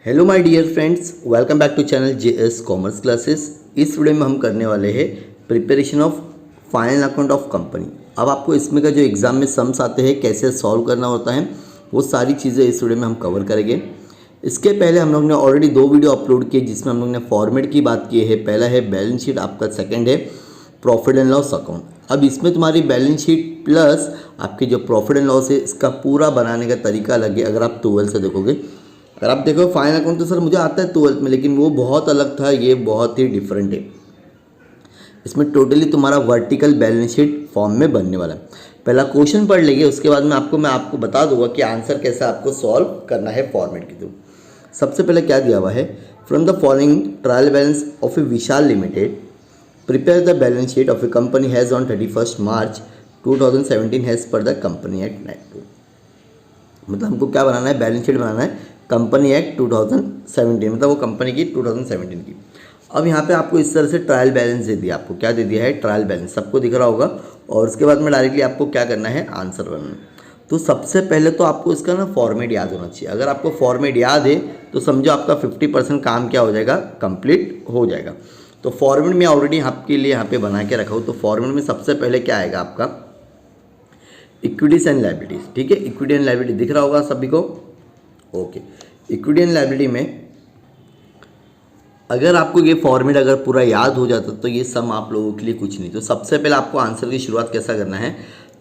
Hello my dear friends, welcome back to channel JS commerce classes. इस video में हम करने वाले हैं preparation of final account of company. अब आपको इसमें का जो एग्ज़ाम में सम्स आते हैं कैसे सॉल्व करना होता है वो सारी चीज़ें इस वीडियो में हम कवर करेंगे। इसके पहले हम लोग ने ऑलरेडी 2 वीडियो अपलोड किए जिसमें हम लोग ने फॉर्मेट की बात की है। पहला है बैलेंस शीट, आपका सेकेंड है प्रॉफिट एंड लॉस अकाउंट। अब इसमें तुम्हारी बैलेंस शीट प्लस आपकी जो प्रॉफिट एंड लॉस है इसका पूरा बनाने का तरीका अलग है। अगर आप 12 से देखोगे, अगर आप देखो फाइनल अकाउंट तो सर मुझे आता है 12th में, लेकिन वो बहुत अलग था, ये बहुत ही डिफरेंट है। इसमें टोटली तुम्हारा वर्टिकल बैलेंस शीट फॉर्म में बनने वाला है। पहला क्वेश्चन पढ़ लेंगे, उसके बाद में मैं आपको बता दूंगा कि आंसर कैसे आपको सॉल्व करना है फॉर्मेट के थ्रू। सबसे पहले क्या दिया हुआ है, from the following trial balance of A Vishal limited prepare the balance sheet of A company has on 31 March 2017 has पर द कंपनी एक्ट 92। मतलब हमको क्या बनाना है, बैलेंस शीट बनाना है कंपनी एक्ट 2017, मतलब वो कंपनी की 2017 की। अब यहाँ पे आपको इस तरह से ट्रायल बैलेंस दे दिया। आपको क्या दे दिया है, ट्रायल बैलेंस, सबको दिख रहा होगा। और उसके बाद में डायरेक्टली आपको क्या करना है, आंसर बनाना। तो सबसे पहले तो आपको इसका ना फॉर्मेट याद होना चाहिए। अगर आपको फॉर्मेट याद है तो समझो आपका 50% काम क्या हो जाएगा, कंप्लीट हो जाएगा। तो फॉर्मेट में ऑलरेडी आपके लिए यहाँ पे बना के रखा हूँ। तो फॉर्मेट में सबसे पहले क्या आएगा आपका, इक्विटीज एंड लायबिलिटीज। ठीक है, इक्विटी एंड लायबिलिटी दिख रहा होगा सभी को। ओके, इक्विटी एंड लायबिलिटी में अगर आपको ये फॉर्मेट अगर पूरा याद हो जाता तो ये सम आप लोगों के लिए कुछ नहीं। तो सबसे पहले आपको आंसर की शुरुआत कैसा करना है,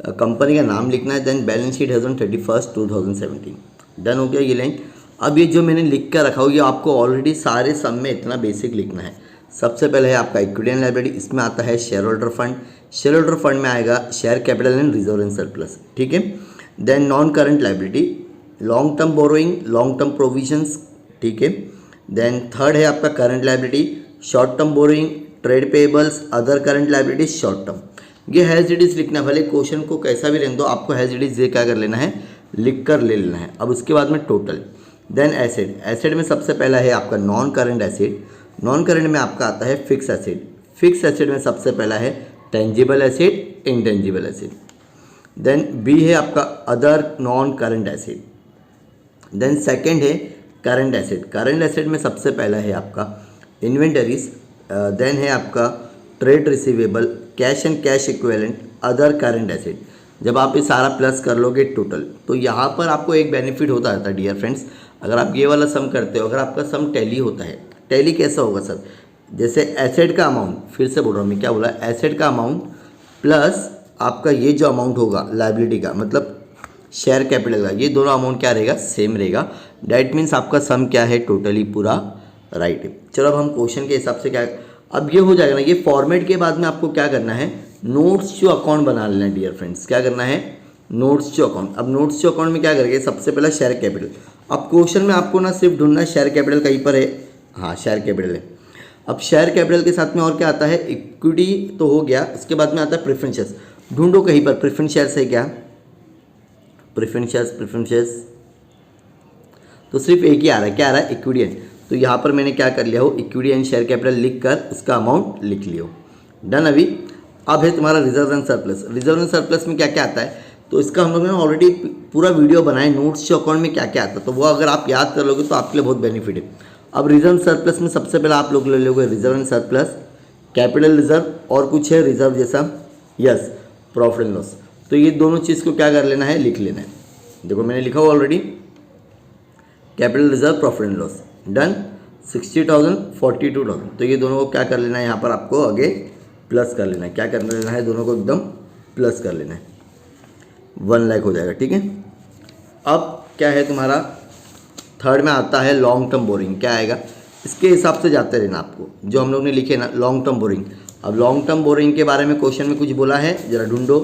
कंपनी का नाम लिखना है, then balance sheet as on 31 2017। Done हो गया ये लाइन। अब ये जो मैंने लिख कर रखा हो ये आपको ऑलरेडी सारे सम में इतना बेसिक लिखना है। सबसे पहले है आपका इक्विटी एंड लायबिलिटी, इसमें आता है shareholder fund. Shareholder fund में आएगा share capital and reserve and surplus. ठीक है, then non current liability, long term borrowing, long term provisions. ठीक है, देन थर्ड है आपका current liability, short term borrowing, trade payables, other current liability short term. ये as it is लिखना है, भले क्वेश्चन को कैसा भी रहने दो, आपको हैज इट इज ये क्या कर लेना है, लिख कर ले लेना है। अब उसके बाद में टोटल, देन एसेट। एसेट में सबसे पहला है आपका non current asset. Non current में आपका आता है फिक्स एसेट। फिक्स एसेट में सबसे पहला है tangible asset, intangible asset. Then B है आपका other non current asset. Then second है करंट एसेट। करंट एसेट में सबसे पहला है आपका इन्वेंटरीज। देन है आपका trade receivable, cash and cash equivalent, other current asset. जब आप ये सारा प्लस कर लोगे टोटल, तो यहाँ पर आपको एक बेनिफिट होता है डियर फ्रेंड्स। अगर आप ये वाला सम करते हो, अगर आपका सम टैली होता है, टैली कैसा होगा सर, जैसे एसेट का अमाउंट, फिर से बोल रहा हूँ मैं, क्या बोला, एसेट का अमाउंट प्लस आपका ये जो अमाउंट होगा लायबिलिटी का, मतलब शेयर कैपिटल का, ये दोनों अमाउंट क्या रहेगा, सेम रहेगा। डैट मीन्स आपका सम क्या है, टोटली पूरा राइट है। चलो अब हम क्वेश्चन के हिसाब से क्या, अब ये हो जाएगा ना, ये फॉर्मेट के बाद में आपको क्या करना है, नोट्स टू अकाउंट बना लेना है डियर फ्रेंड्स। क्या करना है, नोट्स टू अकाउंट। अब नोट्स टू अकाउंट में क्या करेंगे, सबसे पहला शेयर कैपिटल। अब क्वेश्चन में आपको ना सिर्फ ढूंढना है शेयर कैपिटल कहीं पर है, हाँ शेयर कैपिटल है। अब शेयर कैपिटल के साथ में और क्या आता है, इक्विटी तो हो गया, उसके बाद में आता है प्रेफरेंस शेयर्स। ढूंढो कहीं पर प्रेफरेंस शेयर्स है क्या, प्रेफरेंस शेयर्स तो सिर्फ एक ही आ रहा है, क्या आ रहा है, इक्विटी एंड। तो यहाँ पर मैंने क्या कर लिया हो, इक्विटी एंड शेयर कैपिटल लिख कर उसका अमाउंट लिख लिया हो। डन। अभी अब है तुम्हारा reserve and surplus. Reserve and surplus में क्या क्या आता है, तो इसका हम लोगों ने ऑलरेडी पूरा वीडियो बनाया, नोट्स टू अकाउंट में क्या क्या आता है, तो वो अगर आप याद कर लोगे तो आपके लिए बहुत बेनिफिट है। अब रिजर्व एंड सरप्लस में सबसे पहले आप लोग ले लोगे reserve and surplus, capital reserve और कुछ है रिजर्व जैसा, यस, प्रॉफिट एंड लॉस। तो ये दोनों चीज़ को क्या कर लेना है, लिख लेना है। देखो मैंने लिखा हुआ already, capital reserve, profit and loss. Done. 60,000, 42,000, तो ये दोनों को क्या कर लेना है, यहाँ पर आपको आगे प्लस कर लेना है। क्या कर लेना है, दोनों को एकदम प्लस कर लेना है, 1 लाख हो जाएगा। ठीक है, अब क्या है तुम्हारा, थर्ड में आता है लॉन्ग टर्म बोरिंग। क्या आएगा, इसके हिसाब से जाते रहना आपको, जो हम लोग ने लिखे ना लॉन्ग टर्म बोरिंग। अब लॉन्ग टर्म बोरिंग के बारे में क्वेश्चन में कुछ बोला है, जरा ढूंढो।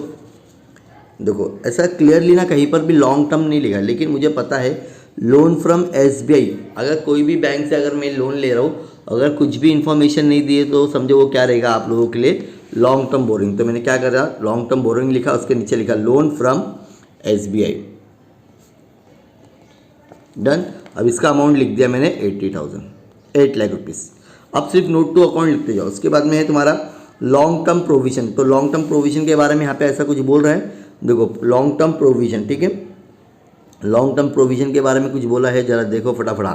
देखो ऐसा क्लियरली ना कहीं पर भी लॉन्ग टर्म नहीं लिखा, लेकिन मुझे पता है लोन फ्रॉम एसबीआई, अगर कोई भी बैंक से अगर मैं लोन ले रहा हूँ, अगर कुछ भी इन्फॉर्मेशन नहीं दिए तो समझो वो क्या रहेगा आप लोगों के लिए, लॉन्ग टर्म बोरिंग। तो मैंने क्या करा, लॉन्ग टर्म बोरिंग लिखा, उसके नीचे लिखा लोन फ्रॉम एसबीआई। डन। अब इसका अमाउंट लिख दिया मैंने 80,000, 8 लाख रुपीज़। अब सिर्फ नोट टू अकाउंट लिखते जाओ। उसके बाद में है तुम्हारा लॉन्ग टर्म प्रोविजन। तो लॉन्ग टर्म प्रोविजन के बारे में यहाँ पे ऐसा कुछ बोल रहा है, देखो लॉन्ग टर्म प्रोविजन। ठीक है, लॉन्ग टर्म प्रोविजन के बारे में कुछ बोला है, जरा देखो फटाफट।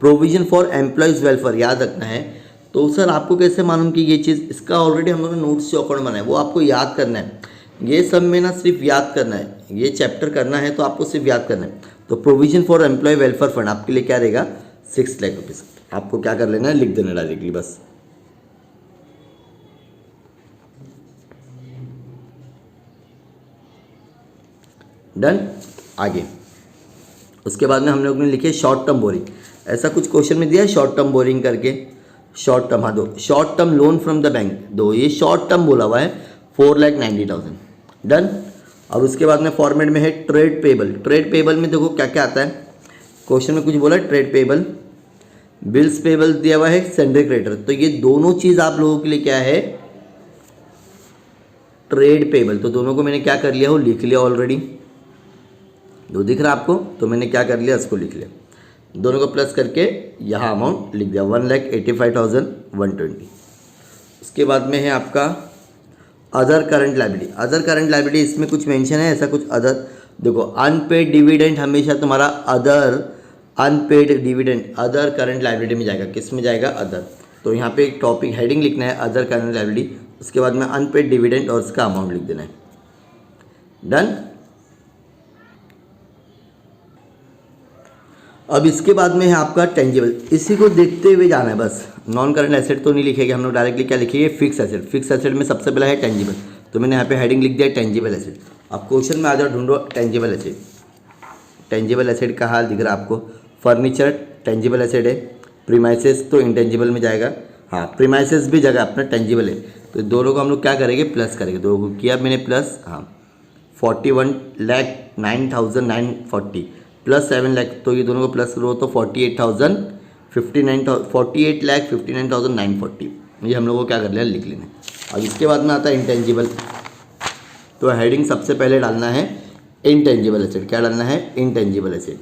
प्रोविजन फॉर एम्प्लॉयज़ वेलफेयर याद रखना है। तो सर आपको कैसे मालूम कि ये चीज़, इसका ऑलरेडी हम लोगों ने नोट्स जो अकाउंट बनाया है वो आपको याद करना है। ये सब में ना सिर्फ याद करना है, ये चैप्टर करना है तो आपको सिर्फ याद करना है। तो provision for employee welfare fund आपके लिए क्या रहेगा, 6 लाख रुपीज़। आपको क्या कर लेना है, लिख देना डायरेक्टली बस। डन। आगे उसके बाद में हम लोग ने लिखे शॉर्ट टर्म बोरिंग। ऐसा कुछ क्वेश्चन में दिया है शॉर्ट टर्म बोरिंग करके, शॉर्ट टर्म, हाँ दो short term loan from the bank, दो ये शॉर्ट टर्म बोला हुआ है 4,90,000। डन। और उसके बाद में फॉर्मेट में है ट्रेड पेबल। ट्रेड पेबल में देखो क्या क्या आता है, क्वेश्चन में कुछ बोला है ट्रेड पेबल, बिल्स पेबल दिया हुआ है, सेंड्री क्रेडिटर। तो ये दोनों चीज़ आप लोगों के लिए क्या है, ट्रेड पेबल। तो दोनों को मैंने क्या कर लिया हो, लिख लिया ऑलरेडी। दो दिख रहा आपको, तो मैंने क्या कर लिया, इसको लिख लिया, दोनों को प्लस करके यहाँ अमाउंट लिख दिया 1,85,120। उसके बाद में है आपका other current liability. Other current liability इसमें कुछ मेंशन है ऐसा कुछ अदर, देखो अनपेड डिविडेंड हमेशा तुम्हारा other, unpaid dividend other current liability में जाएगा। किस में जाएगा, अदर। तो यहाँ पे एक टॉपिक हेडिंग लिखना है अदर करंट लायबिलिटी, उसके बाद में अनपेड डिविडेंड और उसका अमाउंट लिख देना है। डन। अब इसके बाद में है आपका टेंजिबल, इसी को देखते हुए जाना है बस। नॉन करंट एसेट तो नहीं लिखेंगे हम लोग, डायरेक्टली क्या लिखेंगे, फिक्स एसेट। फिक्स एसेट में सबसे पहला है टेंजिबल, तो मैंने यहाँ पे हेडिंग लिख दिया टेंजिबल एसेट। अब क्वेश्चन में आ जाओ, ढूंढो टेंजिबल एसेट। टेंजिबल एसेट का हाल दिख रहा है आपको, फर्नीचर टेंजिबल एसेट है, प्रीमाइसेस तो इंटेंजिबल में जाएगा, हाँ प्रीमाइसेस भी जगह अपना टेंजिबल है। तो दोनों को हम लोग क्या करेंगे, प्लस करेंगे। दोनों को किया मैंने प्लस, हाँ 41,09,940 प्लस 7 लाख, तो ये दोनों को प्लस करो तो 48,59,940, ये हम लोगों को क्या कर लिया, लिख लेना है। अब इसके बाद में आता है इंटेंजिबल, तो हेडिंग सबसे पहले डालना है इंटेंजिबल एसेट। क्या डालना है, इंटेंजिबल एसेट।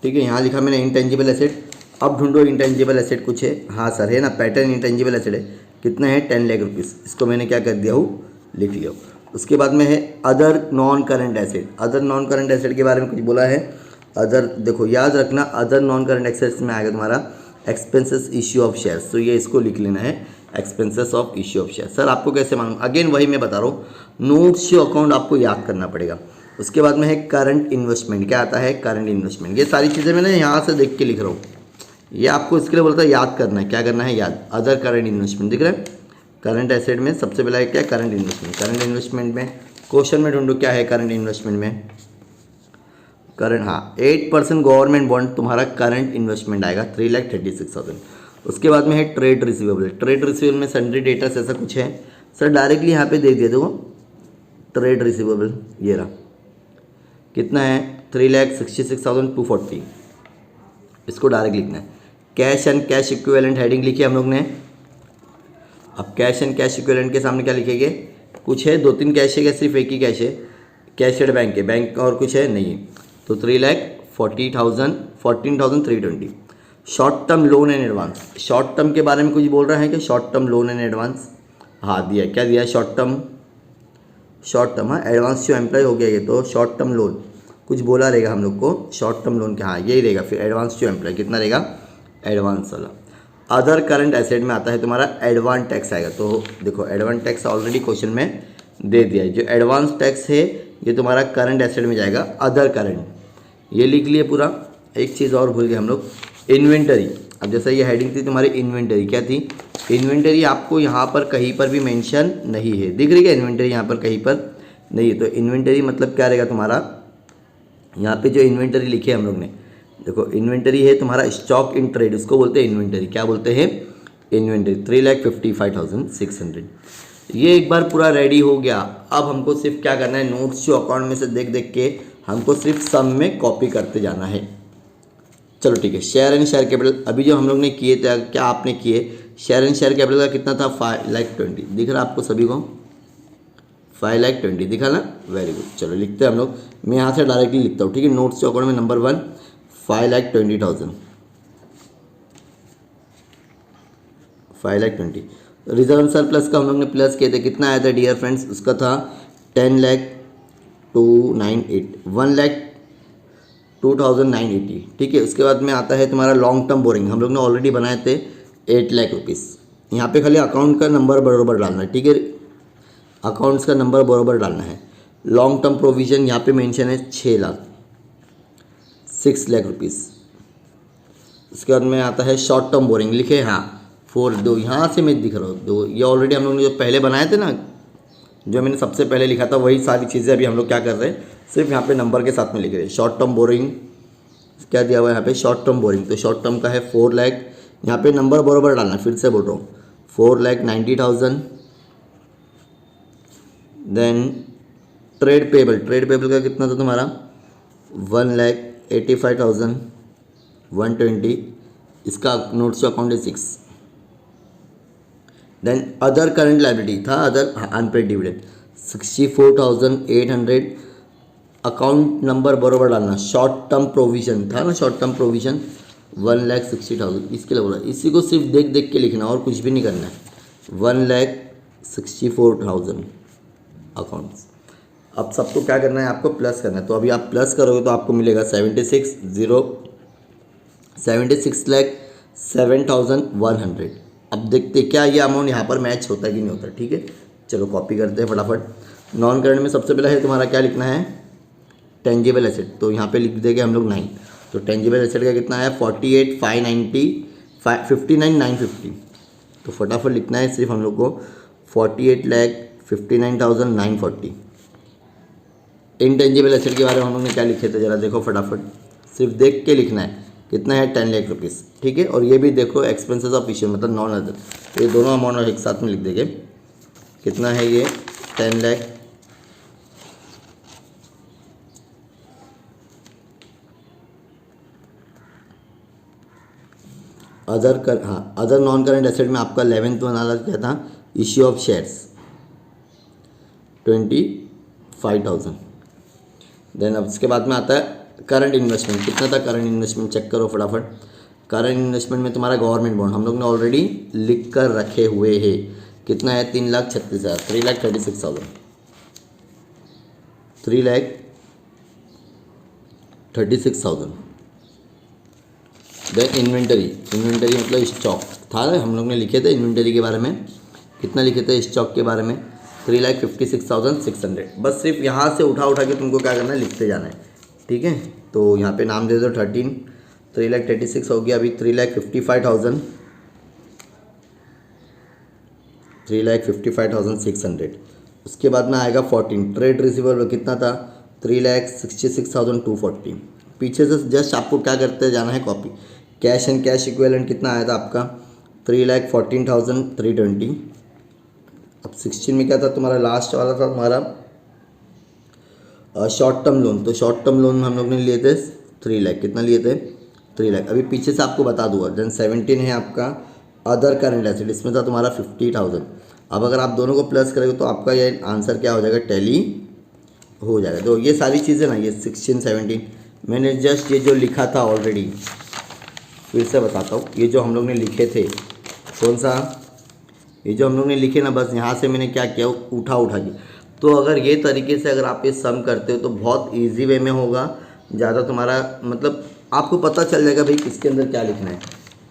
ठीक है, यहाँ लिखा मैंने इंटेंजिबल एसेट। अब ढूंढो इंटेंजिबल एसेट कुछ है, हाँ सर है ना, पैटर्न इंटेंजिबल एसेट है, कितना है 10 लाख रुपीज़। इसको मैंने क्या कर दिया हूँ, लिख लिया। उसके बाद में है other non current asset. Other non current asset के बारे में कुछ बोला है, अदर देखो याद रखना, अदर नॉन करंट एसेट्स में आएगा तुम्हारा एक्सपेंसेस इश्यू ऑफ शेयर्स, तो ये इसको लिख लेना है expenses of issue of share. Sir आपको कैसे मालूम, अगेन वही मैं बता रहा हूँ, नोट्स जो अकाउंट आपको याद करना पड़ेगा। उसके बाद में है करंट इन्वेस्टमेंट। क्या आता है, करंट इन्वेस्टमेंट। ये सारी चीज़ें मैंने यहाँ से देख के लिख रहा हूँ, ये आपको इसके लिए बोलता है याद करना है। क्या करना है, याद। अदर करंट इन्वेस्टमेंट दिख रहा है, करंट एसेट में सबसे पहला है क्या, करंट इन्वेस्टमेंट। करंट इन्वेस्टमेंट में क्वेश्चन में ढूंढो क्या है करंट इन्वेस्टमेंट में, करंट, हाँ 8% गवर्नमेंट बॉन्ड तुम्हारा करंट इन्वेस्टमेंट आएगा 3,36,000। उसके बाद में है ट्रेड रिसीवेबल। ट्रेड रिसीवेबल में सन्ड्री डेटर्स ऐसा कुछ है, सर डायरेक्टली यहाँ पे दे दिया देखो, ट्रेड रिसीवेबल ये रहा, कितना है 3,66,240, इसको डायरेक्ट लिखना है। Cash and cash equivalent heading लिखी हम लोग ने। अब कैश एंड कैश इक्विवेलेंट के सामने क्या लिखेंगे, कुछ है, 2-3 कैश है क्या, सिर्फ एक ही कैश है, कैशड बैंक है, बैंक और कुछ है नहीं, तो 3,40,14,320। Short term loan and advance. Short term के बारे में कुछ बोल रहा है कि short term loan and advance, हाँ दिया, क्या दिया, शॉर्ट टर्म, हाँ एडवांस जो एम्प्लॉय हो गया ये, तो शॉर्ट टर्म लोन कुछ बोला रहेगा हम लोग को, शॉर्ट टर्म लोन क्या, हाँ यही रहेगा। फिर एडवांस जो एम्प्लॉय कितना रहेगा, एडवांस वाला। अदर करंट एसेट में आता है तुम्हारा एडवांस टैक्स आएगा, तो देखो एडवांस टैक्स ऑलरेडी क्वेश्चन में दे दिया है। जो एडवांस टैक्स है ये तुम्हारा करंट एसेट में जाएगा, अदर करंट, ये लिख लिए पूरा। एक चीज़ और भूल गए हम लोग, इन्वेंटरी। अब जैसा ये हेडिंग थी तुम्हारी इन्वेंटरी, क्या थी, इन्वेंटरी आपको यहाँ पर कहीं पर भी मेंशन नहीं है, दिख रही है इन्वेंटरी यहाँ पर कहीं पर नहीं है। तो इन्वेंटरी मतलब क्या रहेगा तुम्हारा, यहाँ पे जो इन्वेंटरी लिखी है हम लोग ने, देखो इन्वेंटरी है तुम्हारा स्टॉक इन ट्रेड, उसको बोलते हैं इन्वेंटरी। क्या बोलते हैं, इन्वेंटरी। 3,55,600। ये एक बार पूरा रेडी हो गया। अब हमको सिर्फ क्या करना है, नोट्स जो अकाउंट में से देख देख के हमको सिर्फ सम में कॉपी करते जाना है। चलो ठीक है, शेयर एंड शेयर कैपिटल अभी जो हम लोग ने किए थे, क्या आपने किए, शेयर एंड शेयर कैपिटल का कितना था, 5,20,000 दिख रहा आपको सभी को, 5,20,000 दिखा ना, वेरी गुड। चलो लिखते हैं हम लोग, मैं यहाँ से डायरेक्टली लिखता हूँ, ठीक है। नोट्स जो अकाउंट में नंबर 1 5,20,000, 5,20,000। रिजर्व सरप्लस का हम लोग ने प्लस किए थे, कितना आया था डियर फ्रेंड्स, उसका था 10,298, 2980, ठीक है। उसके बाद में आता है तुम्हारा लॉन्ग टर्म बोरिंग, हम लोग ने ऑलरेडी बनाए थे 8 लाख रुपीज़। यहाँ पे खाली अकाउंट का नंबर बराबर डालना है, ठीक है, अकाउंट्स का नंबर बराबर डालना है। लॉन्ग टर्म प्रोविज़न यहाँ पे मेंशन है 6 लाख, 6 लाख रुपीज़। उसके बाद में आता है शॉर्ट टर्म बोरिंग, लिखे हाँ 4, दो यहाँ से मैं दिख रहा हूँ, दो ये ऑलरेडी हम लोग ने जो पहले बनाए थे ना, जो मैंने सबसे पहले लिखा था वही सारी चीज़ें अभी हम लोग क्या कर रहे हैं, सिर्फ यहाँ पे नंबर के साथ में लिख रहे हैं। शॉर्ट टर्म बोरिंग क्या दिया हुआ है यहाँ पे, शॉर्ट टर्म बोरिंग, तो शॉर्ट टर्म का है 4 लाख, यहाँ पे नंबर बराबर डालना, फिर से बोल रहा हूँ 4,90,000। देन ट्रेड पेबल का कितना था तुम्हारा 1,85,120, इसका नोट्स टू अकाउंट है 6। देन अदर करंट लाइबिलिटी था, other unpaid dividend 64,800, account number बराबर डालना। शॉर्ट टर्म प्रोविजन था ना, शॉर्ट टर्म प्रोविजन 1,60,000, इसके लिए बोला, इसी को सिर्फ देख देख के लिखना और कुछ भी नहीं करना है। 1,64,000 अकाउंट्स। अब सबको क्या करना है, आपको प्लस करना है, तो अभी आप प्लस करोगे तो आपको मिलेगा 76,7,100। अब देखते क्या ये अमाउंट यहाँ पर मैच होता है कि नहीं होता, ठीक है। चलो कॉपी करते हैं फटाफट। नॉन करंट में सबसे पहला है तुम्हारा क्या लिखना है, टेंजिबल एसेट, तो यहाँ पे लिख देंगे हम लोग 9, तो टेंजिबल एसेट का कितना है 48,590, 59,950, तो फटाफट लिखना है सिर्फ हम लोग को 48,59,940। इनटेंजिबल एसेट के बारे में हम लोग ने क्या लिखे थे जरा देखो फटाफट, सिर्फ देख के लिखना है, कितना है 10 लाख रुपीज़, ठीक है। और ये भी देखो एक्सपेंसेस ऑफ इश्यू मतलब नॉन अदर, तो ये दोनों अमाउंट एक साथ में लिख देंगे, कितना है ये 10 lakh. Other non current asset में आपका 11th वाला क्या था, इश्यू ऑफ शेयर्स 25,000। देन अब इसके बाद में आता है करंट इन्वेस्टमेंट, कितना था करंट इन्वेस्टमेंट, चेक करो फटाफट। करंट इन्वेस्टमेंट में तुम्हारा गवर्नमेंट बॉन्ड हम लोग ने ऑलरेडी लिख कर रखे हुए हैं, कितना है 3,36,000, 3,36,000, 3,36,000। देन इन्वेंटरी मतलब स्टॉक था ना, हम लोग ने लिखे थे इन्वेंटरी के बारे में, कितना लिखे थे स्टॉक के बारे में 3,56,600। बस सिर्फ यहाँ से उठा के तुमको क्या करना है, लिखते जाना है, ठीक है। तो यहाँ पे नाम दे दो 13, 3,36,000 हो गया, अभी 3,55,000, 3,55,600। उसके बाद में आएगा 14 ट्रेड रिसीवेबल, कितना था 3,66,240। पीछे से जस्ट आपको क्या करते जाना है copy. Cash and cash equivalent कितना आया था आपका 3,14,320। अब 16 में क्या था तुम्हारा, लास्ट वाला था तुम्हारा शॉर्ट टर्म लोन, तो शॉर्ट टर्म लोन हम लोग ने लिए थे 3 लाख, कितना लिए थे 3 लाख। अभी पीछे से आपको बता दूंगा। देन 17 है आपका अदर करंट एसेट, इसमें था तुम्हारा 50,000। अब अगर आप दोनों को प्लस करेंगे तो आपका ये आंसर क्या हो जाएगा, टैली हो जाएगा। तो ये सारी चीज़ें ना, ये 16 17 मैंने जस्ट ये जो लिखा था ऑलरेडी, फिर से बताता हूँ, ये जो हम लोग ने लिखे थे, कौन सा, ये जो हम लोग ने लिखे ना, बस यहाँ से मैंने क्या किया उठा के। तो अगर ये तरीके से अगर आप ये सम करते हो तो बहुत इजी वे में होगा, ज़्यादा तुम्हारा मतलब आपको पता चल जाएगा भाई किसके अंदर क्या लिखना है।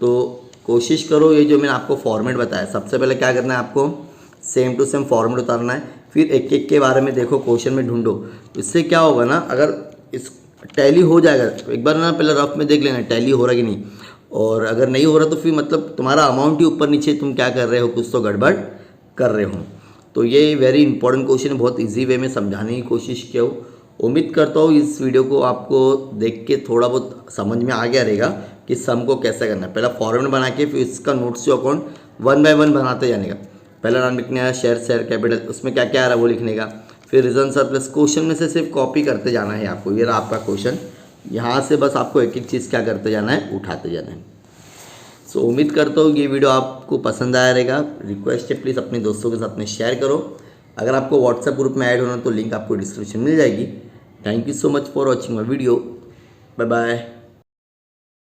तो कोशिश करो, ये जो मैंने आपको फॉर्मेट बताया, सबसे पहले क्या करना है आपको सेम टू सेम फॉर्मेट उतारना है, फिर एक एक के बारे में देखो, क्वेश्चन में ढूंढो। इससे क्या होगा ना, अगर इस टैली हो जाएगा एक बार ना, पहले रफ में देख लेना टैली हो रहा कि नहीं, और अगर नहीं हो रहा तो फिर मतलब तुम्हारा अमाउंट ही ऊपर नीचे तुम क्या कर रहे हो, कुछ तो गड़बड़ कर रहे हो। तो ये वेरी इंपॉर्टेंट क्वेश्चन है, बहुत इजी वे में समझाने की कोशिश किया हो। उम्मीद करता हूँ इस वीडियो को आपको देख के थोड़ा बहुत समझ में आ गया रहेगा कि सम को कैसे करना है। पहला फॉर्मेट बना के फिर इसका नोट्स टू अकाउंट 1 बाय 1 बनाते जाने का। पहला नाम लिखने आया शेयर कैपिटल, उसमें क्या क्या आ रहा है वो लिखने का, फिर रिजन सरप्लस। क्वेश्चन में से सिर्फ कॉपी करते जाना है आपको, ये रहा आपका क्वेश्चन, यहाँ से बस आपको एक एक चीज़ क्या करते जाना है, उठाते जाना है। सो उम्मीद करता हूँ ये वीडियो आपको पसंद आया रहेगा। रिक्वेस्ट है प्लीज़ अपने दोस्तों के साथ में शेयर करो। अगर आपको व्हाट्सएप ग्रुप में ऐड होना तो लिंक आपको डिस्क्रिप्शन मिल जाएगी। Thank you so much for watching my video. Bye bye.